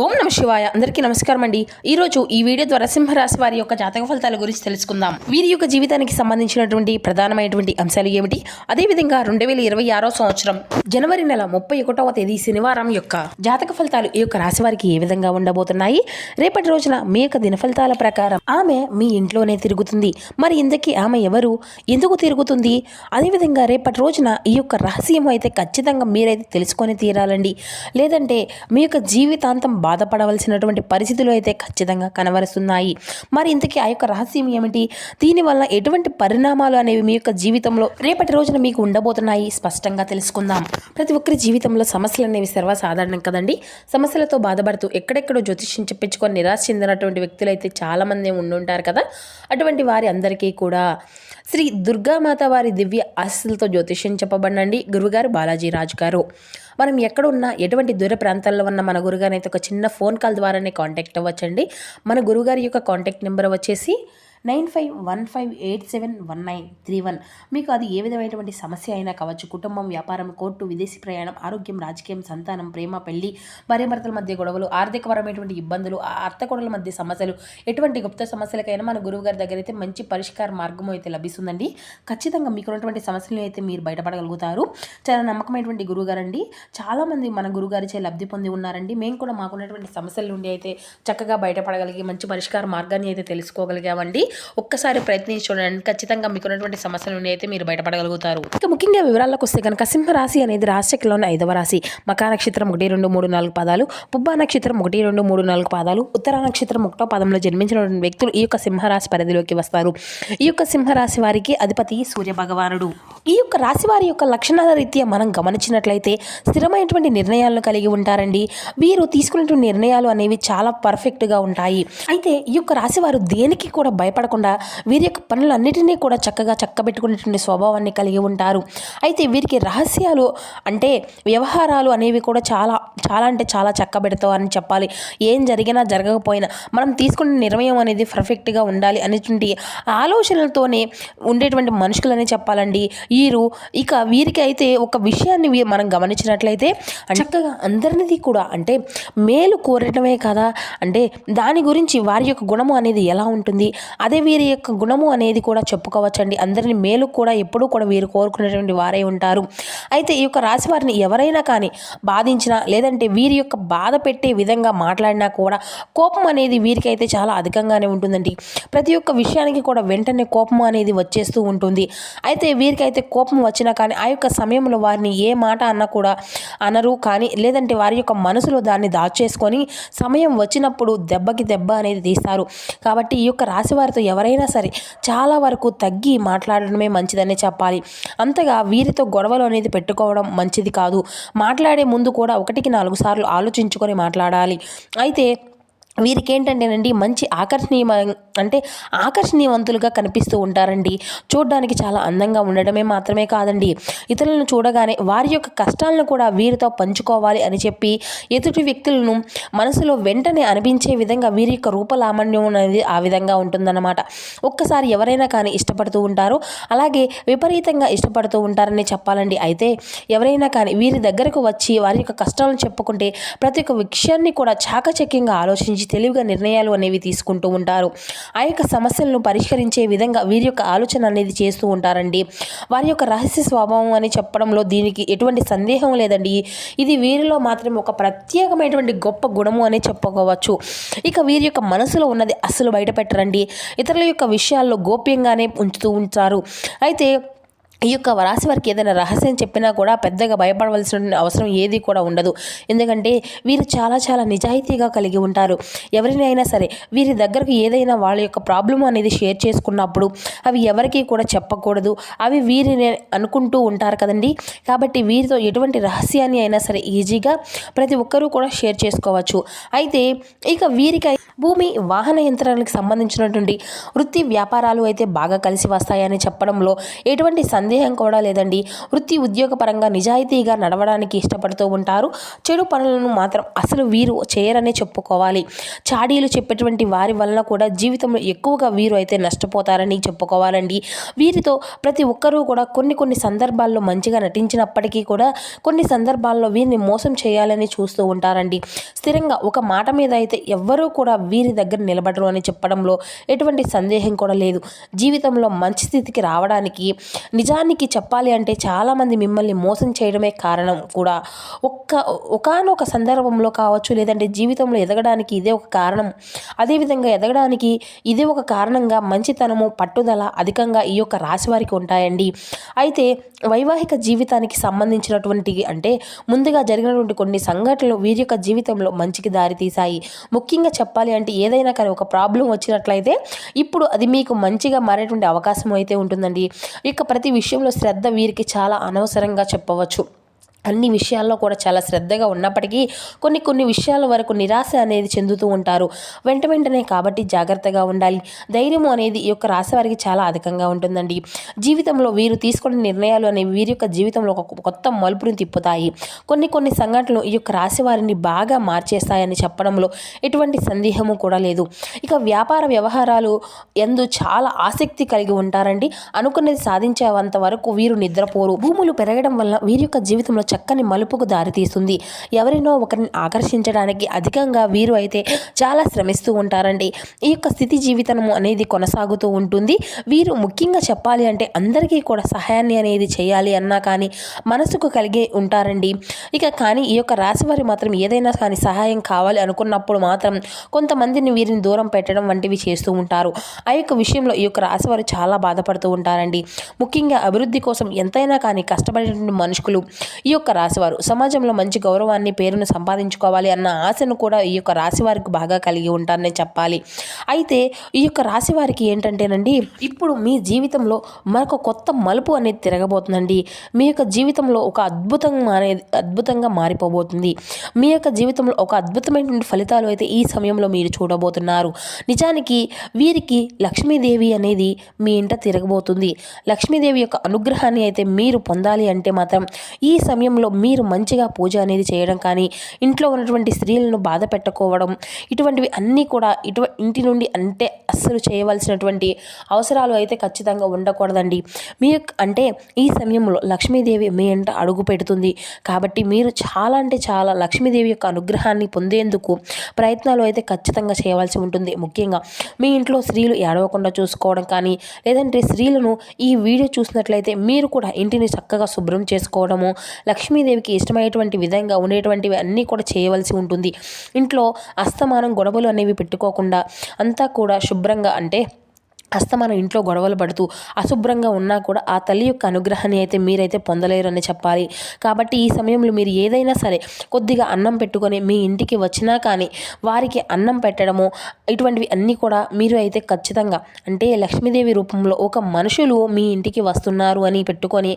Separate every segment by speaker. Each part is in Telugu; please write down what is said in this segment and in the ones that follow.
Speaker 1: ఓం నమ శివాయ. అందరికీ నమస్కారం అండి. ఈరోజు ఈ వీడియో ద్వారా సింహరాశి వారి యొక్క జాతక ఫలితాల గురించి తెలుసుకుందాం. వీరి యొక్క జీవితానికి సంబంధించినటువంటి ప్రధానమైనటువంటి అంశాలు ఏమిటి, అదేవిధంగా 2026 సంవత్సరం జనవరి నెల 31వ తేదీ శనివారం యొక్క జాతక ఫలితాలు ఈ యొక్క రాశి వారికి ఏ విధంగా ఉండబోతున్నాయి. రేపటి రోజున మీ యొక్క దిన ఫలితాల ప్రకారం ఆమె మీ ఇంట్లోనే తిరుగుతుంది. మరి ఇంతకీ ఆమె ఎవరు, ఎందుకు తిరుగుతుంది, అదేవిధంగా రేపటి రోజున ఈ యొక్క రహస్యం అయితే ఖచ్చితంగా మీరైతే తెలుసుకొని తీరాలండి. లేదంటే మీ యొక్క జీవితాంతం బాధపడవలసినటువంటి పరిస్థితులు అయితే ఖచ్చితంగా కనబరుస్తున్నాయి. మరి ఇంతకీ ఆ యొక్క రహస్యం ఏమిటి, దీనివల్ల ఎటువంటి పరిణామాలు అనేవి మీ యొక్క జీవితంలో రేపటి రోజున మీకు ఉండబోతున్నాయి, స్పష్టంగా తెలుసుకుందాం. ప్రతి ఒక్కరి జీవితంలో సమస్యలు అనేవి సర్వసాధారణం కదండి. సమస్యలతో బాధపడుతూ ఎక్కడెక్కడో జ్యోతిష్యం చెప్పించుకొని నిరాశ చెందినటువంటి వ్యక్తులు అయితే చాలామంది ఉండుంటారు కదా. అటువంటి వారి అందరికీ కూడా శ్రీ దుర్గామాత వారి దివ్య ఆశీస్సులతో జ్యోతిష్యం చెప్పబడినండి గురుగారు బాలాజీ రాజు గారు. మనం ఎక్కడున్నా ఎటువంటి దూర ప్రాంతాల్లో ఉన్న మన గురుగారిని అయితే ఒక చిన్న ఫోన్ కాల్ ద్వారానే కాంటాక్ట్ అవ్వచ్చండి. మన గురుగారి యొక్క కాంటాక్ట్ నెంబర్ వచ్చేసి 9515871931. మీకు అది ఏ విధమైనటువంటి సమస్య అయినా కావచ్చు, కుటుంబం, వ్యాపారం, కోర్టు, విదేశీ ప్రయాణం, ఆరోగ్యం, రాజకీయం, సంతానం, ప్రేమ, పెళ్లి, భార్యాభర్తల మధ్య గొడవలు, ఆర్థికపరమైనటువంటి ఇబ్బందులు, అత్తకోడల మధ్య సమస్యలు, ఎటువంటి గుప్త సమస్యలకైనా మన గురువు గారి దగ్గర అయితే మంచి పరిష్కార మార్గం అయితే లభిస్తుందండి. ఖచ్చితంగా మీకున్నటువంటి సమస్యలను అయితే మీరు బయటపడగలుగుతారు. చాలా నమ్మకమైనటువంటి గురువుగారు అండి. చాలామంది మన గురుగారిచే లబ్ధి పొంది ఉన్నారండి. మేము కూడా మాకున్నటువంటి సమస్యల నుండి అయితే చక్కగా బయటపడగలిగి మంచి పరిష్కార మార్గాన్ని అయితే తెలుసుకోగలిగామండి. ఒక్కసారి ప్రయత్నించి చూడండి, ఖచ్చితంగా మీకున్నటువంటి సమస్యల నుండి అయితే మీరు బయటపడగలుగుతారు. ఇక ముఖ్యంగా వివరాలకు వస్తే కనుక సింహరాశి అనేది రాశిలోని 5వ రాశి. మకా నక్షత్రం 1, 2, 3, 4 పాదాలు, పుబ్బా నక్షత్రం 1, 2, 3, 4 పాదాలు, ఉత్తర నక్షత్రం 1వ పాదంలో జన్మించినటువంటి వ్యక్తులు ఈ యొక్క సింహరాశి పరిధిలోకి వస్తారు. ఈ యొక్క సింహరాశి వారికి అధిపతి సూర్య భగవానుడు. ఈ యొక్క రాశి వారి యొక్క లక్షణాల రీత్యా మనం గమనించినట్లయితే స్థిరమైనటువంటి నిర్ణయాలను కలిగి ఉంటారండి. వీరు తీసుకునేటువంటి నిర్ణయాలు అనేవి చాలా పర్ఫెక్ట్గా ఉంటాయి. అయితే ఈ యొక్క రాశి వారు దేనికి కూడా భయపడకుండా వీరి యొక్క పనులన్నిటినీ కూడా చక్కగా చక్కబెట్టుకునేటువంటి స్వభావాన్ని కలిగి ఉంటారు. అయితే వీరికి రహస్యాలు అంటే వ్యవహారాలు అనేవి కూడా చాలా చక్కబెడతామని చెప్పాలి. ఏం జరిగినా జరగకపోయినా మనం తీసుకునే నిర్ణయం అనేది పర్ఫెక్ట్గా ఉండాలి అనేటువంటి ఆలోచనలతోనే ఉండేటువంటి మనుషులని చెప్పాలండి. వీరికి అయితే ఒక విషయాన్ని మనం గమనించినట్లయితే చక్కగా అందరినీ కూడా అంటే మేలు కోరటమే కదా, అంటే దాని గురించి వారి యొక్క గుణము అనేది ఎలా ఉంటుంది, అదే వీరి యొక్క గుణము అనేది కూడా చెప్పుకోవచ్చండి. అందరిని మేలు కూడా ఎప్పుడూ కూడా వీరు కోరుకునేటువంటి వారే ఉంటారు. అయితే ఈ యొక్క రాశి వారిని ఎవరైనా కానీ బాధించినా లేదంటే వీరి యొక్క బాధ పెట్టే విధంగా మాట్లాడినా కూడా కోపం అనేది వీరికైతే చాలా అధికంగానే ఉంటుందండి. ప్రతి ఒక్క విషయానికి కూడా వెంటనే కోపం అనేది వచ్చేస్తూ ఉంటుంది. అయితే వీరికైతే కోపం వచ్చినా కానీ ఆ యొక్క సమయంలో వారిని ఏ మాట అన్నా కూడా అనరు, కానీ లేదంటే వారి యొక్క మనసులో దాన్ని దాచేసుకొని సమయం వచ్చినప్పుడు దెబ్బకి దెబ్బ అనేది తీస్తారు. కాబట్టి ఈ యొక్క రాశి వారితో ఎవరైనా సరే చాలా వరకు తగ్గి మాట్లాడడమే మంచిదని చెప్పాలి. అంతగా వీరితో గొడవలు అనేది పెట్టుకోవడం మంచిది కాదు. మాట్లాడే ముందు కూడా 1కి 4 సార్లు ఆలోచించుకొని మాట్లాడాలి. అయితే వీరికి ఏంటంటేనండి మంచి ఆకర్షణీయవంతులుగా కనిపిస్తూ ఉంటారండి. చూడడానికి చాలా అందంగా ఉండడమే మాత్రమే కాదండి, ఇతరులను చూడగానే వారి యొక్క కష్టాలను కూడా వీరితో పంచుకోవాలి అని చెప్పి ఎదుటి వ్యక్తులను మనసులో వెంటనే అనిపించే విధంగా వీరి యొక్క రూపలావణ్యం అనేది ఆ విధంగా ఉంటుందన్నమాట. ఒక్కసారి ఎవరైనా కానీ ఇష్టపడుతూ ఉంటారు, అలాగే విపరీతంగా ఇష్టపడుతూ ఉంటారని చెప్పాలండి. అయితే ఎవరైనా కానీ వీరి దగ్గరకు వచ్చి వారి యొక్క కష్టాలను చెప్పుకుంటే ప్రతి ఒక్క విషయాన్ని కూడా చాకచక్యంగా ఆలోచించి తెలివిగా నిర్ణయాలు అనేవి తీసుకుంటూ ఉంటారు. ఆ యొక్క సమస్యలను పరిష్కరించే విధంగా వీరి యొక్క ఆలోచన అనేది చేస్తూ ఉంటారండి. వారి యొక్క రహస్య స్వభావం అని చెప్పడంలో దీనికి ఎటువంటి సందేహం లేదండి. ఇది వీరిలో మాత్రమే ఒక ప్రత్యేకమైనటువంటి గొప్ప గుణము అని చెప్పుకోవచ్చు. ఇక వీరి యొక్క మనసులో ఉన్నది అస్సలు బయట పెట్టరండి. ఇతరుల యొక్క విషయాల్లో గోప్యంగానే ఉంచుతూ ఉంటారు. అయితే ఈ యొక్క రాశి వారికి ఏదైనా రహస్యం చెప్పినా కూడా పెద్దగా భయపడవలసిన అవసరం ఏది కూడా ఉండదు. ఎందుకంటే వీరు చాలా నిజాయితీగా కలిగి ఉంటారు. ఎవరినైనా సరే వీరి దగ్గరకు ఏదైనా వాళ్ళ యొక్క ప్రాబ్లం అనేది షేర్ చేసుకున్నప్పుడు అవి ఎవరికి కూడా చెప్పకూడదు, అవి వీరిని అనుకుంటూ ఉంటారు కదండి. కాబట్టి వీరితో ఎటువంటి రహస్యాన్ని అయినా సరే ఈజీగా ప్రతి ఒక్కరూ కూడా షేర్ చేసుకోవచ్చు. అయితే ఇక వీరికి భూమి, వాహన యంత్రాలకు సంబంధించినటువంటి వృత్తి వ్యాపారాలు అయితే బాగా కలిసి వస్తాయని చెప్పడంలో ఎటువంటి సందేహం సందేహం కూడా లేదండి. వృత్తి ఉద్యోగ పరంగా నిజాయితీగా నడవడానికి ఇష్టపడుతూ ఉంటారు. చెడు పనులను మాత్రం అసలు వీరు చేయరనే చెప్పుకోవాలి. చాడీలు చెప్పేటువంటి వారి వలన కూడా జీవితంలో ఎక్కువగా వీరు అయితే నష్టపోతారని చెప్పుకోవాలండి. వీరితో ప్రతి ఒక్కరూ కూడా కొన్ని సందర్భాల్లో మంచిగా నటించినప్పటికీ కూడా కొన్ని సందర్భాల్లో వీరిని మోసం చేయాలని చూస్తూ ఉంటారండి. స్థిరంగా ఒక మాట మీద అయితే ఎవ్వరూ కూడా వీరి దగ్గర నిలబడరు అని చెప్పడంలో ఎటువంటి సందేహం కూడా లేదు. జీవితంలో మంచి స్థితికి రావడానికి నిజానికి చెప్పాలి అంటే చాలామంది మిమ్మల్ని మోసం చేయడమే కారణం కూడా. ఒకానొక సందర్భంలో కావచ్చు, లేదంటే జీవితంలో ఎదగడానికి ఇదే ఒక కారణం. అదేవిధంగా ఎదగడానికి ఇదే ఒక కారణంగా మంచితనము, పట్టుదల అధికంగా ఈ యొక్క రాశి వారికి ఉంటాయండి. అయితే వైవాహిక జీవితానికి సంబంధించినటువంటి అంటే ముందుగా జరిగినటువంటి కొన్ని సంఘటనలు వీరి యొక్క జీవితంలో మంచికి దారితీశాయి. ముఖ్యంగా చెప్పాలి అంటే ఏదైనా కానీ ఒక ప్రాబ్లం వచ్చినట్లయితే ఇప్పుడు అది మీకు మంచిగా మారేటువంటి అవకాశం అయితే ఉంటుందండి. ఇక ప్రతి విషయంలో శ్రద్ధ వీరికి చాలా అనవసరంగా చెప్పవచ్చు. అన్ని విషయాల్లో కూడా చాలా శ్రద్ధగా ఉన్నప్పటికీ కొన్ని విషయాల వరకు నిరాశ అనేది చెందుతూ ఉంటారు. వెంటనే కాబట్టి జాగ్రత్తగా ఉండాలి. ధైర్యము అనేది ఈ యొక్క రాశి వారికి చాలా అధికంగా ఉంటుందండి. జీవితంలో వీరు తీసుకునే నిర్ణయాలు అనేవి వీరి యొక్క జీవితంలో ఒక కొత్త మలుపుని తిప్పుతాయి. కొన్ని సంఘటనలు ఈ యొక్క రాశి వారిని బాగా మార్చేస్తాయని చెప్పడంలో ఎటువంటి సందేహము కూడా లేదు. ఇక వ్యాపార వ్యవహారాలు ఎందు చాలా ఆసక్తి కలిగి ఉంటారండి. అనుకున్నది సాధించేంత వరకు వీరు నిద్రపోరు. భూములు పెరగడం వల్ల వీరి యొక్క జీవితంలో చక్కని మలుపుకు దారితీస్తుంది. ఎవరినో ఒకరిని ఆకర్షించడానికి అధికంగా వీరు అయితే చాలా శ్రమిస్తూ ఉంటారండి. ఈ యొక్క స్థితి జీవితం అనేది కొనసాగుతూ ఉంటుంది. వీరు ముఖ్యంగా చెప్పాలి అంటే అందరికీ కూడా సహాయాన్ని అనేది చేయాలి అన్నా కానీ మనసుకు కలిగి ఉంటారండి. ఇక కానీ ఈ యొక్క రాశి వారి మాత్రం ఏదైనా కానీ సహాయం కావాలి అనుకున్నప్పుడు మాత్రం కొంతమందిని వీరిని దూరం పెట్టడం వంటివి చేస్తూ ఉంటారు. ఆ యొక్క విషయంలో ఈ యొక్క రాశి వారు చాలా బాధపడుతూ ఉంటారండి. ముఖ్యంగా అభివృద్ధి కోసం ఎంతైనా కానీ కష్టపడేటువంటి మనుషులు ఈ యొక్క రాశివారు సమాజంలో మంచి గౌరవాన్ని, పేరును సంపాదించుకోవాలి అన్న ఆశను కూడా ఈ యొక్క రాశి వారికి బాగా కలిగి ఉంటారని చెప్పాలి. అయితే ఈ యొక్క రాశి వారికి ఏంటంటేనండి, ఇప్పుడు మీ జీవితంలో మరొక కొత్త మలుపు అనేది తిరగబోతుందండి. మీ యొక్క జీవితంలో ఒక అద్భుతంగా మారిపోబోతుంది. మీ యొక్క జీవితంలో ఒక అద్భుతమైనటువంటి ఫలితాలు అయితే ఈ సమయంలో మీరు చూడబోతున్నారు. నిజానికి వీరికి లక్ష్మీదేవి అనేది మీ ఇంట తిరగబోతుంది. లక్ష్మీదేవి యొక్క అనుగ్రహాన్ని అయితే మీరు పొందాలి అంటే మాత్రం ఈ సమయంలో మీరు మంచిగా పూజ అనేది చేయడం కానీ, ఇంట్లో ఉన్నటువంటి స్త్రీలను బాధ పెట్టుకోవడం, ఇటువంటివి అన్నీ కూడా ఇంటి నుండి అంటే అస్సలు చేయవలసినటువంటి అవసరాలు అయితే ఖచ్చితంగా ఉండకూడదండి. మీ అంటే ఈ సమయంలో లక్ష్మీదేవి మీ ఇంట అడుగు పెడుతుంది. కాబట్టి మీరు చాలా అంటే చాలా లక్ష్మీదేవి యొక్క అనుగ్రహాన్ని పొందేందుకు ప్రయత్నాలు అయితే ఖచ్చితంగా చేయవలసి ఉంటుంది. ముఖ్యంగా మీ ఇంట్లో స్త్రీలు ఏడవకుండా చూసుకోవడం కానీ, లేదంటే స్త్రీలను ఈ వీడియో చూసినట్లయితే మీరు కూడా ఇంటిని చక్కగా శుభ్రం చేసుకోవడము, లక్ష్మీదేవికి ఇష్టమైనటువంటి విధంగా ఉండేటువంటివి అన్నీ కూడా చేయవలసి ఉంటుంది. ఇంట్లో అస్తమానం గొడవలు అనేవి పెట్టుకోకుండా అంతా కూడా శుభ్రంగా అంటే అస్తమానం ఇంట్లో గొడవలు పడుతూ అశుభ్రంగా ఉన్నా కూడా ఆ తల్లి యొక్క అనుగ్రహాన్ని అయితే మీరైతే పొందలేరు అని చెప్పాలి. కాబట్టి ఈ సమయంలో మీరు ఏదైనా సరే కొద్దిగా అన్నం పెట్టుకొని మీ ఇంటికి వచ్చినా కానీ వారికి అన్నం పెట్టడము, ఇటువంటివి అన్నీ కూడా మీరు అయితే ఖచ్చితంగా అంటే లక్ష్మీదేవి రూపంలో ఒక మనుషులు మీ ఇంటికి వస్తున్నారు అని పెట్టుకొని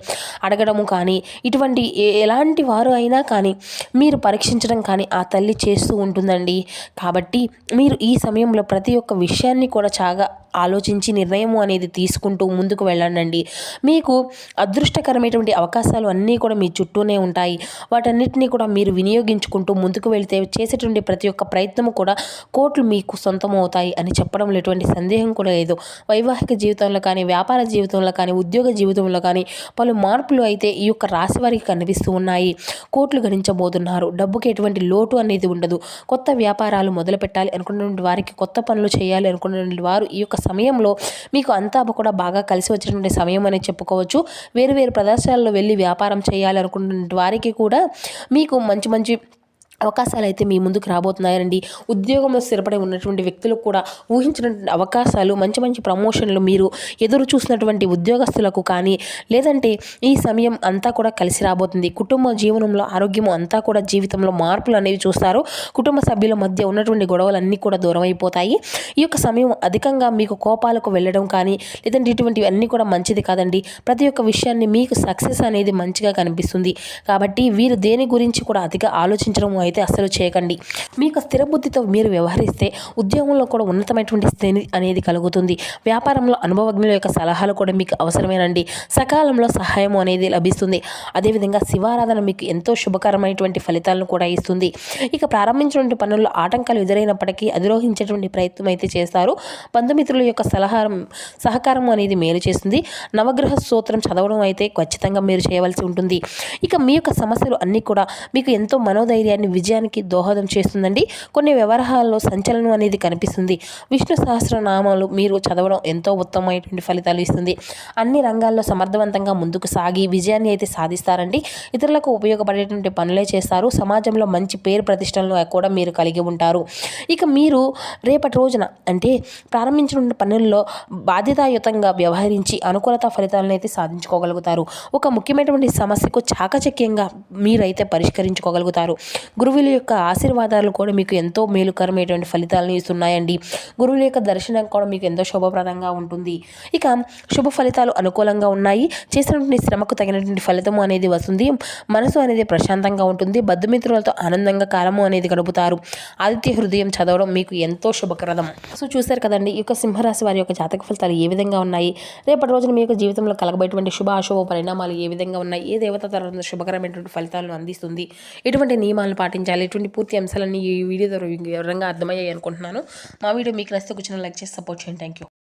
Speaker 1: అడగడము కానీ, ఇటువంటి ఎలాంటి వారు అయినా కానీ మీరు పరీక్షించడం కానీ ఆ తల్లి చేస్తూ ఉంటుందండి. కాబట్టి మీరు ఈ సమయంలో ప్రతి ఒక్క విషయాన్ని కూడా చాలా ఆలోచించి నిర్ణయం అనేది తీసుకుంటూ ముందుకు వెళ్ళండి. మీకు అదృష్టకరమైనటువంటి అవకాశాలు అన్నీ కూడా మీ చుట్టూనే ఉంటాయి. వాటన్నిటినీ కూడా మీరు వినియోగించుకుంటూ ముందుకు వెళ్తే చేసేటువంటి ప్రతి ఒక్క ప్రయత్నము కూడా కోట్లు మీకు సొంతం అవుతాయి అని చెప్పడంలో ఎటువంటి సందేహం కూడా లేదు. వైవాహిక జీవితంలో కానీ, వ్యాపార జీవితంలో కానీ, ఉద్యోగ జీవితంలో కానీ పలు మార్పులు అయితే ఈ యొక్క రాశి వారికి కనిపిస్తూ ఉన్నాయి. కోట్లు గణించబోతున్నారు. డబ్బుకి ఎటువంటి లోటు అనేది ఉండదు. కొత్త వ్యాపారాలు మొదలు పెట్టాలి అనుకున్నటువంటి వారికి, కొత్త పనులు చేయాలి అనుకున్నటువంటి వారు ఈ యొక్క సమయంలో మీకు అంతా కూడా బాగా కలిసి వచ్చినటువంటి సమయం అని చెప్పుకోవచ్చు. వేరు ప్రదేశాల్లో వెళ్ళి వ్యాపారం చేయాలి అనుకున్న వారికి కూడా మీకు మంచి అవకాశాలు అయితే మీ ముందుకు రాబోతున్నాయండి. ఉద్యోగంలో స్థిరపడి ఉన్నటువంటి వ్యక్తులకు కూడా ఊహించినటువంటి అవకాశాలు, మంచి ప్రమోషన్లు మీరు ఎదురు చూసినటువంటి ఉద్యోగస్తులకు కానీ, లేదంటే ఈ సమయం అంతా కూడా కలిసి రాబోతుంది. కుటుంబ జీవనంలో ఆరోగ్యం అంతా కూడా జీవితంలో మార్పులు అనేవి చూస్తారు. కుటుంబ సభ్యుల మధ్య ఉన్నటువంటి గొడవలన్నీ కూడా దూరం అయిపోతాయి. ఈ యొక్క సమయం అధికంగా మీకు కోపాలకు వెళ్ళడం కానీ, లేదంటే ఇటువంటివి అన్నీ కూడా మంచిది కాదండి. ప్రతి ఒక్క విషయాన్ని మీకు సక్సెస్ అనేది మంచిగా కనిపిస్తుంది. కాబట్టి వీరు దేని గురించి కూడా అతిగా ఆలోచించడం అయితే అస్సలు చేయకండి. మీకు స్థిర బుద్ధితో మీరు వ్యవహరిస్తే ఉద్యోగంలో కూడా ఉన్నతమైనటువంటి స్థితి అనేది కలుగుతుంది. వ్యాపారంలో అనుభవజ్ఞుల యొక్క సలహాలు కూడా మీకు అవసరమేనండి. సకాలంలో సహాయం అనేది లభిస్తుంది. అదేవిధంగా శివారాధన మీకు ఎంతో శుభకరమైనటువంటి ఫలితాలను కూడా ఇస్తుంది. ఇక ప్రారంభించినటువంటి పనుల్లో ఆటంకాలు ఎదురైనప్పటికీ అధిరోహించేటువంటి ప్రయత్నం అయితే చేస్తారు. బంధుమిత్రుల యొక్క సహకారం అనేది మేలు చేస్తుంది. నవగ్రహ స్తోత్రం చదవడం అయితే ఖచ్చితంగా మీరు చేయవలసి ఉంటుంది. ఇక మీ యొక్క సమస్యలు అన్నీ కూడా మీకు ఎంతో మనోధైర్యాన్ని, విజయానికి దోహదం చేస్తుందండి. కొన్ని వ్యవహారాల్లో సంచలనం అనేది కనిపిస్తుంది. విష్ణు సహస్రనామాలు మీరు చదవడం ఎంతో ఉత్తమమైనటువంటి ఫలితాలు ఇస్తుంది. అన్ని రంగాల్లో సమర్థవంతంగా ముందుకు సాగి విజయాన్ని అయితే సాధిస్తారండి. ఇతరులకు ఉపయోగపడేటువంటి పనులే చేస్తారు. సమాజంలో మంచి పేరు ప్రతిష్టలను కూడా మీరు కలిగి ఉంటారు. ఇక మీరు రేపటి రోజున అంటే ప్రారంభించిన పనుల్లో బాధ్యతాయుతంగా వ్యవహరించి అనుకూలత ఫలితాలను అయితే సాధించుకోగలుగుతారు. ఒక ముఖ్యమైనటువంటి సమస్యకు చాకచక్యంగా మీరైతే పరిష్కరించుకోగలుగుతారు. గురువుల యొక్క ఆశీర్వాదాలు కూడా మీకు ఎంతో మేలుకరమైనటువంటి ఫలితాలను ఇస్తున్నాయండి. గురువుల యొక్క దర్శనం కూడా మీకు ఎంతో శుభప్రదంగా ఉంటుంది. ఇక శుభ ఫలితాలు అనుకూలంగా ఉన్నాయి. చేసినటువంటి శ్రమకు తగినటువంటి ఫలితము అనేది వస్తుంది. మనసు అనేది ప్రశాంతంగా ఉంటుంది. బంధుమిత్రులతో ఆనందంగా కాలము అనేది గడుపుతారు. ఆదిత్య హృదయం చదవడం మీకు ఎంతో శుభప్రదం. సో చూశారు కదండి, ఈ యొక్క సింహరాశి వారి యొక్క జాతక ఫలితాలు ఏ విధంగా ఉన్నాయి, రేపటి రోజున మీ యొక్క జీవితంలో కలగబోయేటువంటి శుభ అశుభ పరిణామాలు ఏ విధంగా ఉన్నాయి, ఏ దేవత తర్వాత శుభకరమైనటువంటి ఫలితాలను అందిస్తుంది, ఎటువంటి నియమాలను పాటించాలి, ఎటువంటి పూర్తి అంశాలన్నీ ఈ వీడియో ద్వారా వివరంగా అర్థమయ్యాయి అనుకుంటున్నాను. మా వీడియో మీకు నచ్చితే కూర్చొని లైక్ చేసి సపోర్ట్ చేయండి. Thank you.